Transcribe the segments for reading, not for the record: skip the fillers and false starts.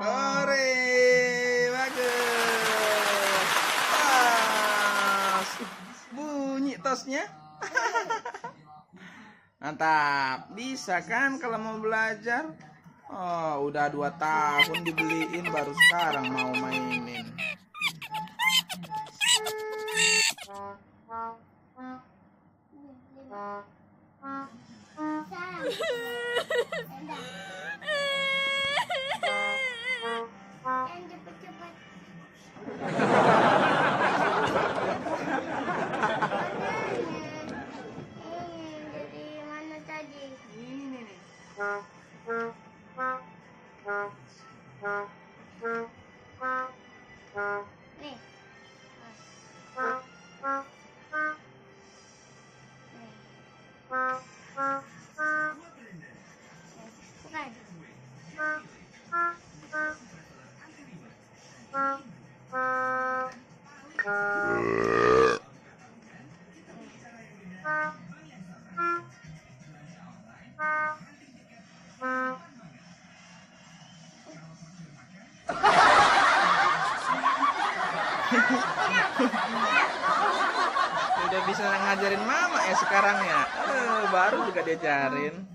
Ore, bagus. Tas. Bunyi tasnya. Mantap. Bisa kan kalau mau belajar? Oh, udah 2 tahun dibeliin, baru sekarang mau mainin. Dari mana tadi? Ini nih. Nih. Udah bisa ngajarin mama ya sekarang ya. Baru juga diajarin.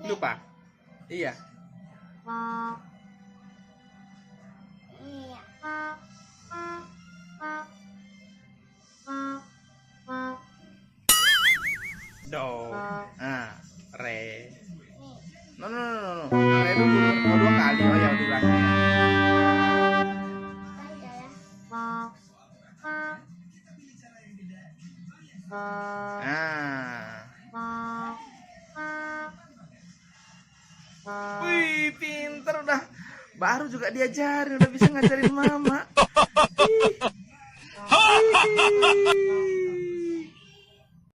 Lupa. Iya. Do. Ah, re. No. Re dulu. Mau 2 kali. Oh ya diulangnya. Wih, pinter udah. Baru juga diajarin, udah bisa ngajarin mama. Ih.